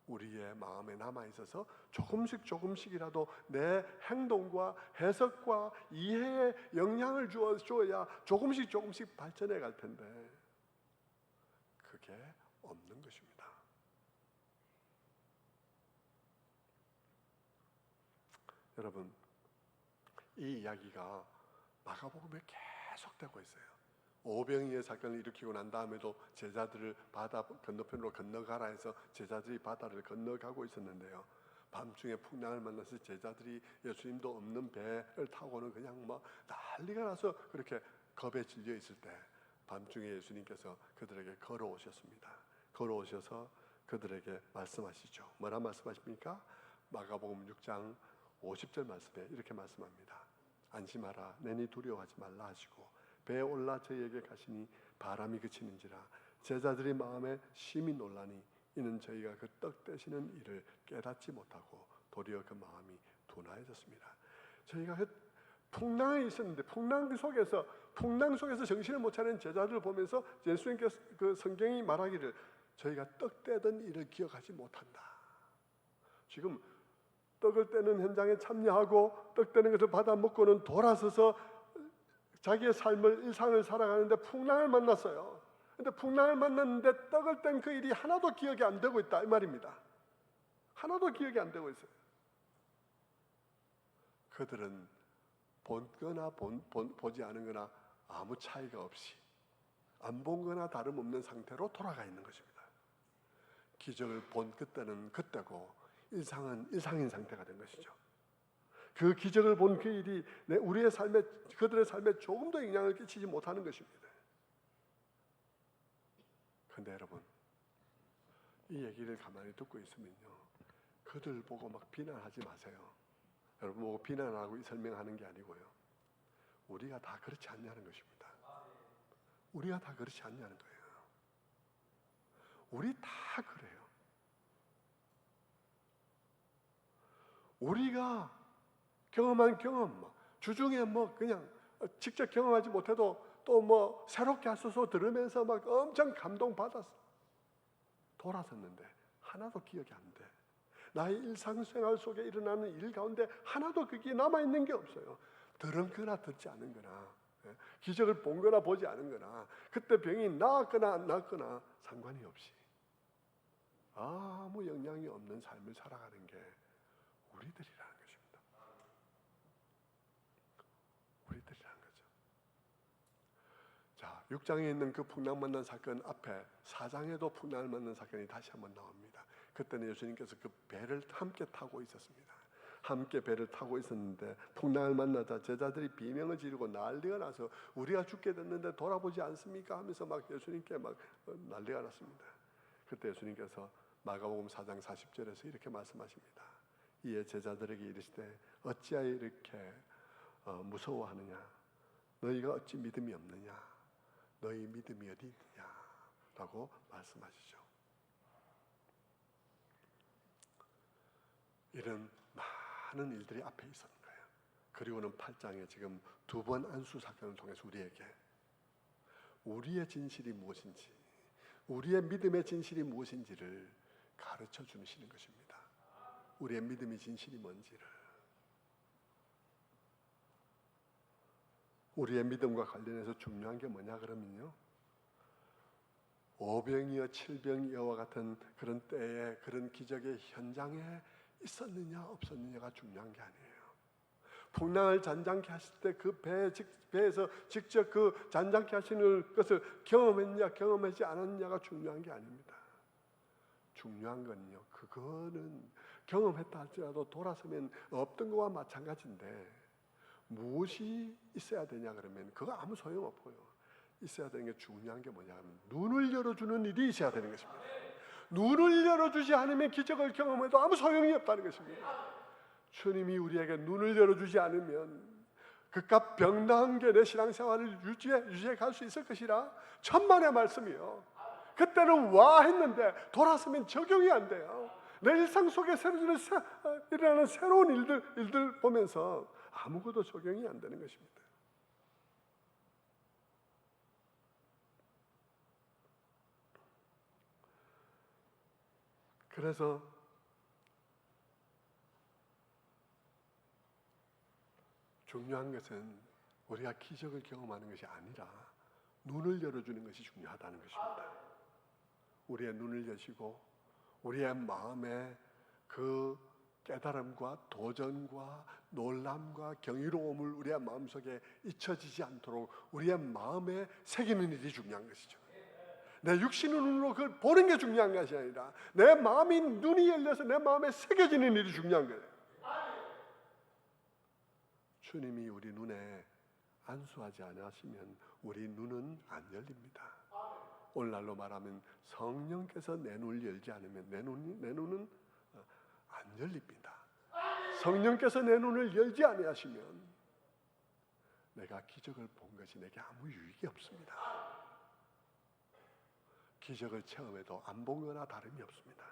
Speaker 1: 우리의 마음에 남아있어서 조금씩이라도 내 행동과 해석과 이해에 영향을 주어야 조금씩 발전해 갈 텐데 그게 없는 것입니다. 여러분, 이 이야기가 마가복음에 계속되고 있어요. 오병이의 사건을 일으키고 난 다음에도 제자들을 바다 건너편으로 건너가라 해서 제자들이 바다를 건너가고 있었는데요. 밤중에 풍랑을 만나서 제자들이 예수님도 없는 배를 타고는 그냥 막 난리가 나서 그렇게 겁에 질려 있을 때 밤중에 예수님께서 그들에게 걸어오셨습니다. 걸어오셔서 그들에게 말씀하시죠. 뭐라 말씀하십니까? 마가복음 6장 50절 말씀에 이렇게 말씀합니다. 안심하라, 내니 두려워하지 말라 하시고 배에 올라 저희에게 가시니 바람이 그치는지라 제자들이 마음에 심히 놀라니 이는 저희가 그 떡 떼시는 일을 깨닫지 못하고 도리어 그 마음이 둔하여졌습니다. 저희가 그 풍랑이 있었는데 풍랑 속에서 정신을 못 차리는 제자들을 보면서 예수님께서 그 성경이 말하기를 저희가 떡 떼던 일을 기억하지 못한다. 지금 떡을 떼는 현장에 참여하고 떡 떼는 것을 받아 먹고는 돌아서서 자기의 삶을 일상을 살아가는데 풍랑을 만났어요. 근데 풍랑을 만났는데 떡을 뗀 그 일이 하나도 기억이 안 되고 있다 이 말입니다. 하나도 기억이 안 되고 있어요. 그들은 본거나 보지 않은 거나 아무 차이가 없이 안 본 거나 다름없는 상태로 돌아가 있는 것입니다. 기적을 본 그때는 그때고 일상은 일상인 상태가 된 것이죠. 그 기적을 본 그 일이 우리의 삶에 그들의 삶에 조금도 영향을 끼치지 못하는 것입니다. 그런데 여러분, 이 얘기를 가만히 듣고 있으면요, 그들 보고 막 비난하지 마세요. 여러분 보고 비난하고 설명하는 게 아니고요, 우리가 다 그렇지 않냐는 것입니다. 우리가 다 그렇지 않냐는 거예요. 우리 다 그래요. 우리가 경험한 경험, 주중에 그냥 직접 경험하지 못해도 또 새롭게 하소서 들으면서 막 엄청 감동받았어. 돌아섰는데 하나도 기억이 안 돼. 나의 일상생활 속에 일어나는 일 가운데 하나도 그게 남아있는 게 없어요. 들은 거나 듣지 않은 거나 기적을 본 거나 보지 않은 거나 그때 병이 나았거나 안 나았거나 상관이 없이 아무 영향이 없는 삶을 살아가는 게 우리들이라는 것입니다. 우리들이라는 거죠. 자, 6장에 있는 그 풍랑 만난 사건 앞에 4장에도 풍랑을 만난 사건이 다시 한번 나옵니다. 그때는 예수님께서 그 배를 함께 타고 있었습니다. 함께 배를 타고 있었는데 풍랑을 만나자 제자들이 비명을 지르고 난리가 나서 우리가 죽게 됐는데 돌아보지 않습니까? 하면서 막 예수님께 막 난리가 났습니다. 그때 예수님께서 마가복음 4장 40절에서 이렇게 말씀하십니다. 이에 제자들에게 이르시되 어찌하여 이렇게 무서워하느냐? 너희가 어찌 믿음이 없느냐? 너희 믿음이 어디 있느냐? 라고 말씀하시죠. 이런 많은 일들이 앞에 있었는 거예요. 그리고는 8장에 지금 두 번 안수 사건을 통해서 우리에게 우리의 진실이 무엇인지, 우리의 믿음의 진실이 무엇인지를 가르쳐 주시는 것입니다. 우리의 믿음의 진실이 뭔지를. 우리의 믿음과 관련해서 중요한 게 뭐냐 그러면요, 오병이어 칠병이어와 같은 그런 때에 그런 기적의 현장에 있었느냐 없었느냐가 중요한 게 아니에요. 풍랑을 잔잔케 하실 때 그 배에서 직접 그 잔잔케 하시는 것을 경험했냐 경험하지 않았냐가 중요한 게 아닙니다. 중요한 건요, 그거는 경험했다 할지라도 돌아서면 없던 거와 마찬가지인데, 무엇이 있어야 되냐 그러면 그거 아무 소용없고요. 있어야 되는 게, 중요한 게 뭐냐 하면 눈을 열어주는 일이 있어야 되는 것입니다. 눈을 열어주지 않으면 기적을 경험해도 아무 소용이 없다는 것입니다. 주님이 우리에게 눈을 열어주지 않으면 그깟 병나은 게 내 신앙생활을 유지해 갈 수 있을 것이라 천만의 말씀이요. 그때는 와 했는데 돌아서면 적용이 안 돼요. 내 일상 속에 일어나는 새로운 일들 보면서 아무것도 적용이 안 되는 것입니다. 그래서 중요한 것은 우리가 기적을 경험하는 것이 아니라 눈을 열어주는 것이 중요하다는 것입니다. 우리의 눈을 여시고 우리의 마음에 그 깨달음과 도전과 놀람과 경이로움을 우리의 마음속에 잊혀지지 않도록 우리의 마음에 새기는 일이 중요한 것이죠. 내 육신의 눈으로 그걸 보는 게 중요한 것이 아니라 내 마음이 눈이 열려서 내 마음에 새겨지는 일이 중요한 거예요. 주님이 우리 눈에 안수하지 않으시면 우리 눈은 안 열립니다. 오늘날로 말하면 성령께서 내 눈을 열지 않으면 내 눈은 안 열립니다. 성령께서 내 눈을 열지 아니하시면 내가 기적을 본 것이 내게 아무 유익이 없습니다. 기적을 체험해도 안 본 거나 다름이 없습니다.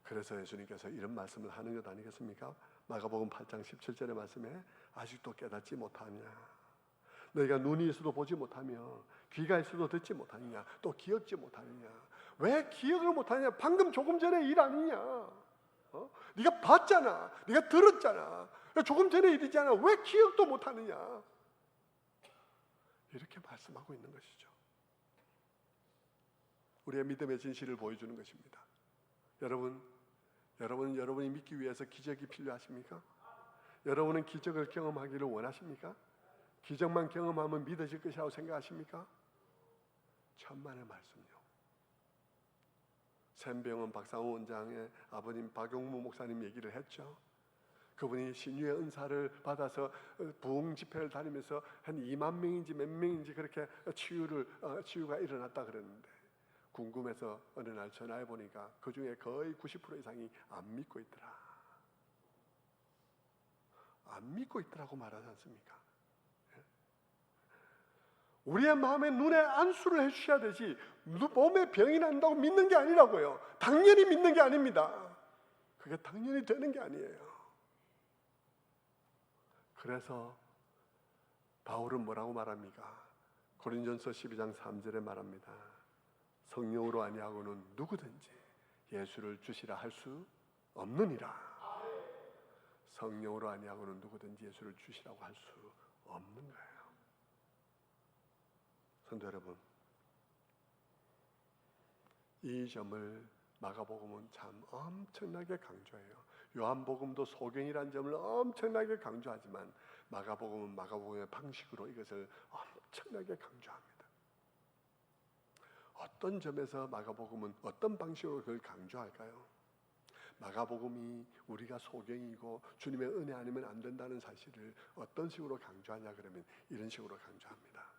Speaker 1: 그래서 예수님께서 이런 말씀을 하는 것 아니겠습니까? 마가복음 8장 17절의 말씀에 아직도 깨닫지 못하냐, 너희가 눈이 있어도 보지 못하며 귀가 있어도 듣지 못하느냐, 또 기억지 못하느냐. 왜 기억을 못하냐? 방금 조금 전에 일 아니냐? 네가 봤잖아, 네가 들었잖아, 조금 전에 일이잖아. 왜 기억도 못하느냐? 이렇게 말씀하고 있는 것이죠. 우리의 믿음의 진실을 보여주는 것입니다. 여러분이 믿기 위해서 기적이 필요하십니까? 여러분은 기적을 경험하기를 원하십니까? 기적만 경험하면 믿어질 것이라고 생각하십니까? 천만의 말씀이요. 샘병원 박상호 원장의 아버님 박용무 목사님 얘기를 했죠. 그분이 신유의 은사를 받아서 부흥 집회를 다니면서 한 2만 명인지 몇 명인지 그렇게 치유가 일어났다 그랬는데, 궁금해서 어느 날 전화해 보니까 그 중에 거의 90% 이상이 안 믿고 있더라. 안 믿고 있더라고 말하지 않습니까? 우리의 마음에 눈에 안수를 해주셔야 되지, 몸에 병이 난다고 믿는 게 아니라고요. 당연히 믿는 게 아닙니다. 그게 당연히 되는 게 아니에요. 그래서 바울은 뭐라고 말합니까? 고린전서 12장 3절에 말합니다. 성령으로 아니하고는 누구든지 예수를 주시라 할 수 없느니라. 성령으로 아니하고는 누구든지 예수를 주시라고 할 수 없는 거예요. 성도 여러분, 이 점을 마가복음은 참 엄청나게 강조해요. 요한복음도 소경이라는 점을 엄청나게 강조하지만 마가복음은 마가복음의 방식으로 이것을 엄청나게 강조합니다. 어떤 점에서 마가복음은 어떤 방식으로 그걸 강조할까요? 마가복음이 우리가 소경이고 주님의 은혜 아니면 안 된다는 사실을 어떤 식으로 강조하냐 그러면 이런 식으로 강조합니다.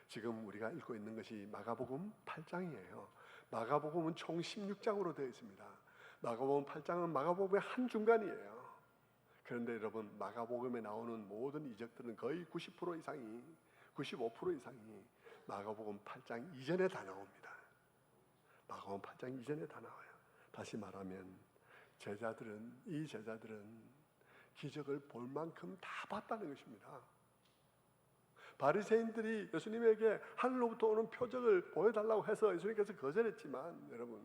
Speaker 1: 지금 우리가 읽고 있는 것이 마가복음 8장이에요. 마가복음은 총 16장으로 되어 있습니다. 마가복음 8장은 마가복음의 한 중간이에요. 그런데 여러분, 마가복음에 나오는 모든 이적들은 거의 90% 이상이, 95% 이상이 마가복음 8장 이전에 다 나옵니다. 마가복음 8장 이전에 다 나와요. 다시 말하면 이 제자들은 기적을 볼 만큼 다 봤다는 것입니다. 바리새인들이 예수님에게 하늘로부터 오는 표적을 보여달라고 해서 예수님께서 거절했지만, 여러분,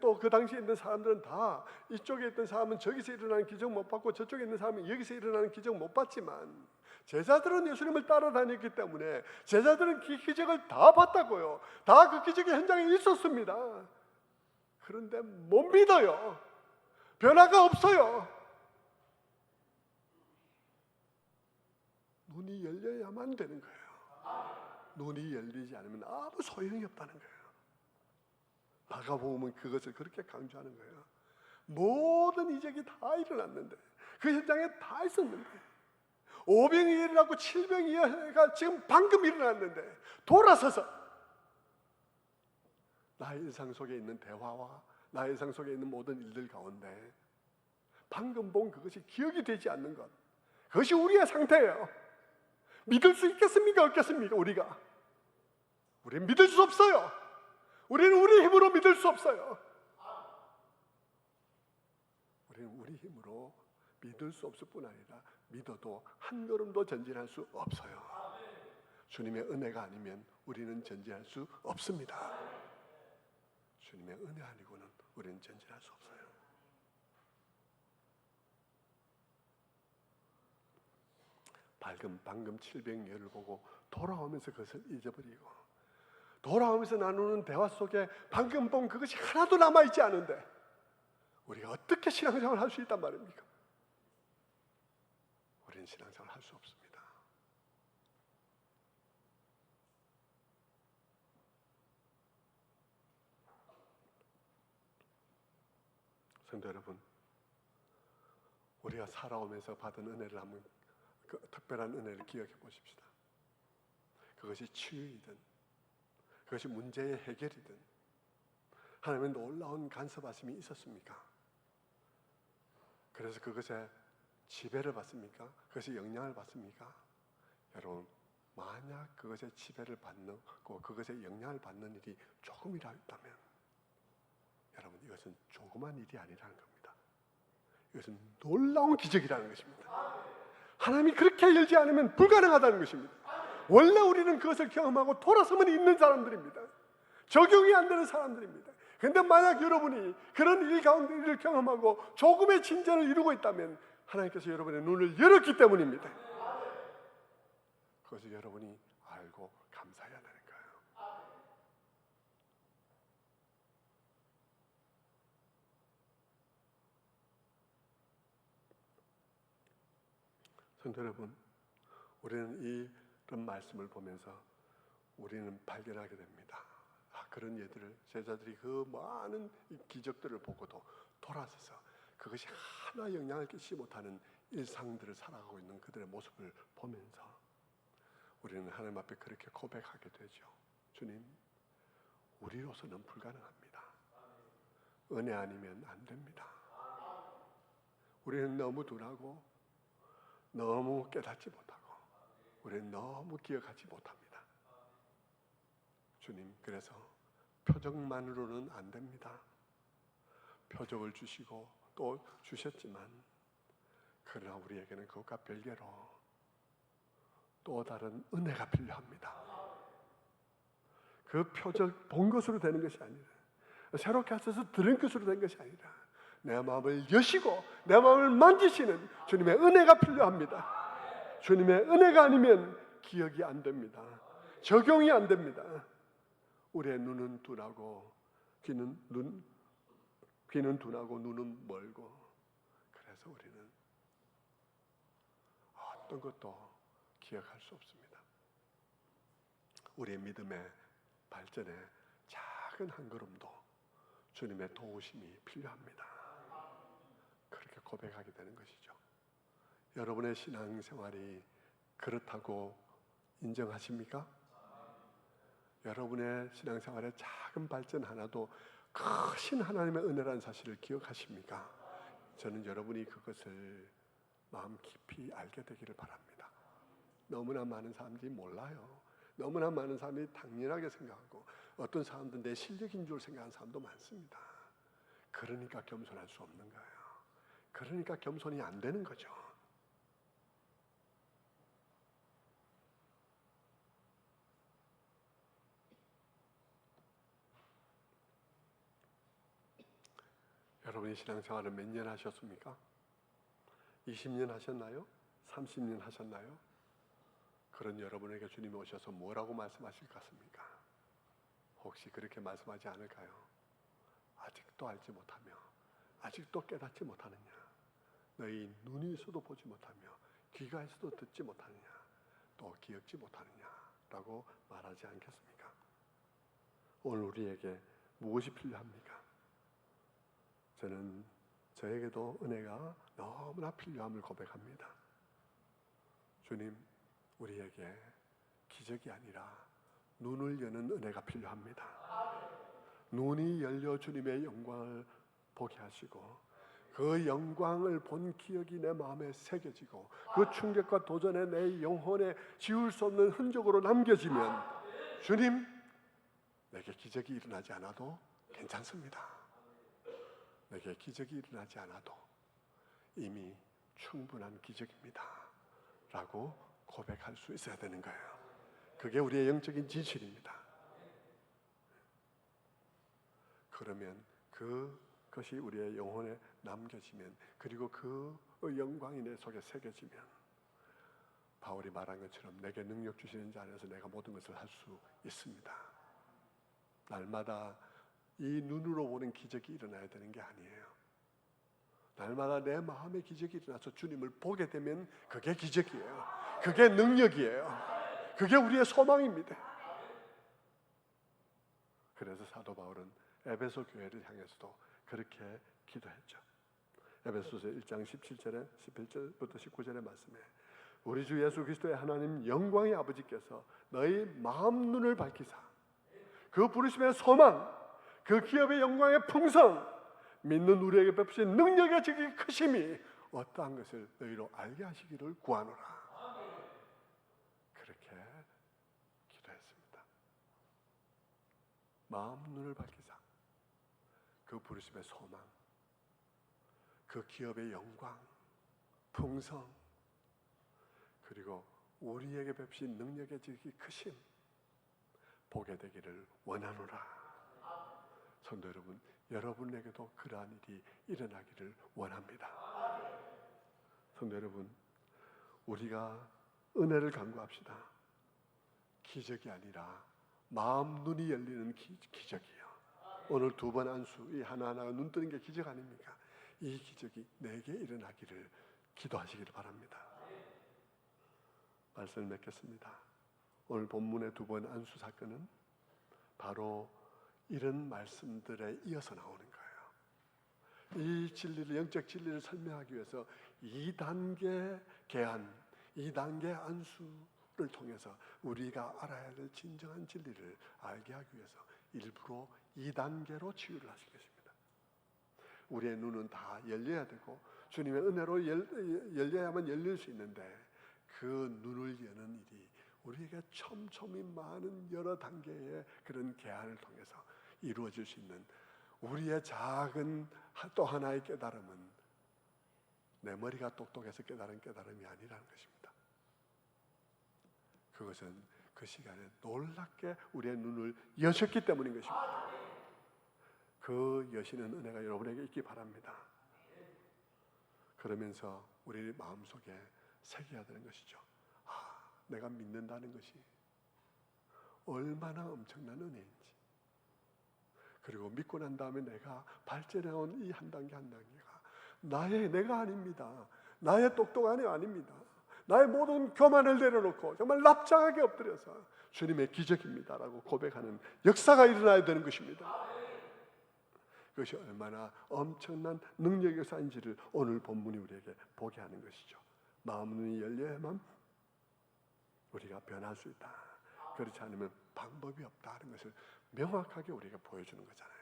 Speaker 1: 또 그 당시에 있는 사람들은 다 이쪽에 있던 사람은 저기서 일어나는 기적 못 받고 저쪽에 있는 사람은 여기서 일어나는 기적 못 받지만 제자들은 예수님을 따라다녔기 때문에 제자들은 그 기적을 다 봤다고요. 다 그 기적의 현장에 있었습니다. 그런데 못 믿어요. 변화가 없어요. 눈이 열려야만 되는 거예요. 눈이 열리지 않으면 아무 소용이 없다는 거예요. 마가복음은 그것을 그렇게 강조하는 거예요. 모든 이적이 다 일어났는데, 그 현장에 다 있었는데, 5병이 일어나고 7병이 지금 방금 일어났는데 돌아서서 나의 일상 속에 있는 대화와 나의 일상 속에 있는 모든 일들 가운데 방금 본 그것이 기억이 되지 않는 것, 그것이 우리의 상태예요. 믿을 수 있겠습니까? 없겠습니까? 우리는 믿을 수 없어요. 우리는 우리 힘으로 믿을 수 없어요. 우리는 우리 힘으로 믿을 수 없을 뿐 아니라 믿어도 한 걸음도 전진할 수 없어요. 주님의 은혜가 아니면 우리는 전진할 수 없습니다. 주님의 은혜 아니고는 우리는 전진할 수 없어요. 방금 700여를 보고 돌아오면서 그것을 잊어버리고, 돌아오면서 나누는 대화 속에 방금 본 그것이 하나도 남아있지 않은데 우리가 어떻게 신앙생활을 할 수 있단 말입니까? 우리는 신앙생활을 할 수 없습니다. 성도 여러분, 우리가 살아오면서 받은 은혜를 한번, 그 특별한 은혜를 기억해 보십시다. 그것이 치유이든 그것이 문제의 해결이든 하나님의 놀라운 간섭하심이 있었습니까? 그래서 그것에 지배를 받습니까? 그것이 영향을 받습니까? 여러분, 만약 그것에 지배를 받는, 그것에 영향을 받는 일이 조금이라 있다면 여러분, 이것은 조그만 일이 아니라는 겁니다. 이것은 놀라운 기적이라는 것입니다. 하나님이 그렇게 열지 않으면 불가능하다는 것입니다. 원래 우리는 그것을 경험하고 돌아서면 있는 사람들입니다. 적용이 안 되는 사람들입니다. 그런데 만약 여러분이 그런 일 가운데 일을 경험하고 조금의 진전을 이루고 있다면 하나님께서 여러분의 눈을 열었기 때문입니다. 그것을 여러분이 알고 감사해야 되는 거예요. 성도 여러분, 우리는 이런 말씀을 보면서 우리는 발견하게 됩니다. 그런 예들을, 제자들이 그 많은 기적들을 보고도 돌아서서 그것이 하나 영향을 끼치지 못하는 일상들을 살아가고 있는 그들의 모습을 보면서 우리는 하나님 앞에 그렇게 고백하게 되죠. 주님, 우리로서는 불가능합니다. 은혜 아니면 안 됩니다. 우리는 너무 둔하고 너무 깨닫지 못하고 우리는 너무 기억하지 못합니다. 주님, 그래서 표적만으로는 안 됩니다. 표적을 주시고 또 주셨지만 그러나 우리에게는 그것과 별개로 또 다른 은혜가 필요합니다. 그 표적 본 것으로 되는 것이 아니라, 새롭게 하셔서 들은 것으로 된 것이 아니라 내 마음을 여시고 내 마음을 만지시는 주님의 은혜가 필요합니다. 주님의 은혜가 아니면 기억이 안 됩니다. 적용이 안 됩니다. 우리의 눈은 둔하고 귀는 둔하고 눈은 멀고, 그래서 우리는 어떤 것도 기억할 수 없습니다. 우리의 믿음의 발전에 작은 한 걸음도 주님의 도우심이 필요합니다. 그렇게 고백하게 되는 것이죠. 여러분의 신앙생활이 그렇다고 인정하십니까? 여러분의 신앙생활의 작은 발전 하나도 크신 하나님의 은혜라는 사실을 기억하십니까? 저는 여러분이 그것을 마음 깊이 알게 되기를 바랍니다. 너무나 많은 사람들이 몰라요. 너무나 많은 사람들이 당연하게 생각하고 어떤 사람들은 내 실력인 줄 생각하는 사람도 많습니다. 그러니까 겸손할 수 없는 거예요. 그러니까 겸손이 안 되는 거죠. 여러분이 신앙생활을 몇 년 하셨습니까? 20년 하셨나요? 30년 하셨나요? 그런 여러분에게 주님이 오셔서 뭐라고 말씀하실 것 같습니까? 혹시 그렇게 말씀하지 않을까요? 아직도 알지 못하며 아직도 깨닫지 못하느냐? 너희 눈이 있어도 보지 못하며 귀가 있어도 듣지 못하느냐? 또 기억지 못하느냐? 라고 말하지 않겠습니까? 오늘 우리에게 무엇이 필요합니까? 저는 저에게도 은혜가 너무나 필요함을 고백합니다. 주님, 우리에게 기적이 아니라 눈을 여는 은혜가 필요합니다. 눈이 열려 주님의 영광을 보게 하시고 그 영광을 본 기억이 내 마음에 새겨지고 그 충격과 도전에 내 영혼에 지울 수 없는 흔적으로 남겨지면 주님, 내게 기적이 일어나지 않아도 괜찮습니다. 내게 기적이 일어나지 않아도 이미 충분한 기적입니다 라고 고백할 수 있어야 되는 거예요. 그게 우리의 영적인 진실입니다. 그러면 그것이 우리의 영혼에 남겨지면, 그리고 그 영광이 내 속에 새겨지면 바울이 말한 것처럼 내게 능력 주시는 자 안에서 내가 모든 것을 할 수 있습니다. 날마다 이 눈으로 보는 기적이 일어나야 되는 게 아니에요. 날마다 내 마음의 기적이 일어나서 주님을 보게 되면 그게 기적이에요. 그게 능력이에요. 그게 우리의 소망입니다. 그래서 사도 바울은 에베소 교회를 향해서도 그렇게 기도했죠. 에베소서 1장 17절에 18절부터 19절의 말씀에 우리 주 예수 그리스도의 하나님 영광의 아버지께서 너희 마음 눈을 밝히사 그 부르심의 소망, 그 기업의 영광의 풍성, 믿는 우리에게 베푸신 능력의 지극히 크심이 어떠한 것을 너희로 알게 하시기를 구하노라. 그렇게 기도했습니다. 마음 눈을 밝히사 그 부르심의 소망, 그 기업의 영광, 풍성, 그리고 우리에게 베푸신 능력의 지극히 크심 보게 되기를 원하노라. 성도 여러분, 여러분에게도 그러한 일이 일어나기를 원합니다. 성도 여러분, 우리가 은혜를 간구합시다. 기적이 아니라 마음 눈이 열리는 기적이에요. 오늘 두 번 안수, 이 하나하나가 눈 뜨는 게 기적 아닙니까? 이 기적이 내게 일어나기를 기도하시기를 바랍니다. 말씀을 맺겠습니다. 오늘 본문의 두 번 안수 사건은 바로 이런 말씀들에 이어서 나오는 거예요. 이 진리를, 영적 진리를 설명하기 위해서 2단계 계한, 2단계 안수를 통해서 우리가 알아야 될 진정한 진리를 알게 하기 위해서 일부러 2단계로 치유를 하실 것입니다. 우리의 눈은 다 열려야 되고 주님의 은혜로 열려야만 열릴 수 있는데 그 눈을 여는 일이 우리에게 촘촘히 많은 여러 단계의 그런 계한을 통해서 이루어질 수 있는 우리의 작은 또 하나의 깨달음은 내 머리가 똑똑해서 깨달은 깨달음이 아니라는 것입니다. 그것은 그 시간에 놀랍게 우리의 눈을 여셨기 때문인 것입니다. 그 여시는 은혜가 여러분에게 있기 바랍니다. 그러면서 우리 마음속에 새겨야 되는 것이죠. 내가 믿는다는 것이 얼마나 엄청난 은혜인지, 그리고 믿고 난 다음에 내가 발전해온 이 한 단계 한 단계가 내가 아닙니다. 나의 똑똑함이 아닙니다. 나의 모든 교만을 내려놓고 정말 납작하게 엎드려서 주님의 기적입니다라고 고백하는 역사가 일어나야 되는 것입니다. 그것이 얼마나 엄청난 능력의 역사인지를 오늘 본문이 우리에게 보게 하는 것이죠. 마음 눈이 열려야만 우리가 변할 수 있다. 그렇지 않으면 방법이 없다는 것을 명확하게 우리가 보여주는 거잖아요.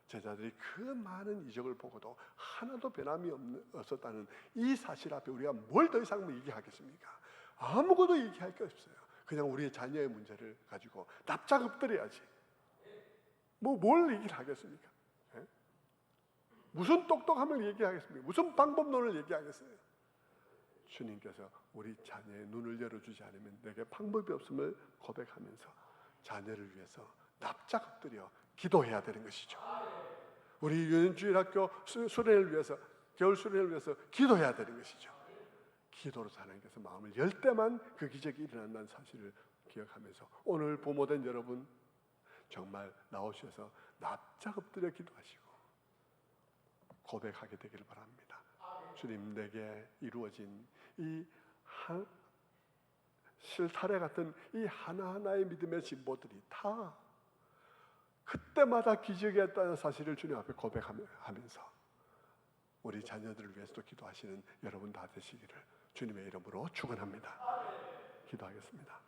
Speaker 1: 제자들이 그 많은 이적을 보고도 하나도 변함이 없었다는 이 사실 앞에 우리가 뭘 더 이상 얘기하겠습니까? 아무것도 얘기할 게 없어요. 그냥 우리의 자녀의 문제를 가지고 납작 엎드려야지. 뭘 얘기를 하겠습니까? 예? 무슨 똑똑함을 얘기하겠습니까? 무슨 방법론을 얘기하겠어요? 주님께서 우리 자녀의 눈을 열어주지 않으면 내게 방법이 없음을 고백하면서 자녀를 위해서 납작 엎드려 기도해야 되는 것이죠. 우리 유년주일학교 수련을 위해서, 겨울 수련을 위해서 기도해야 되는 것이죠. 기도로 하나님께서 마음을 열 때만 그 기적이 일어난다는 사실을 기억하면서 오늘 부모된 여러분 정말 나오셔서 납작 엎드려 기도하시고 고백하게 되기를 바랍니다. 주님, 내게 이루어진 이 실타래 같은 이 하나하나의 믿음의 진보들이 다 그때마다 기적이었다는 사실을 주님 앞에 고백하면서 우리 자녀들을 위해서도 기도하시는 여러분 다 되시기를 주님의 이름으로 축원합니다. 기도하겠습니다.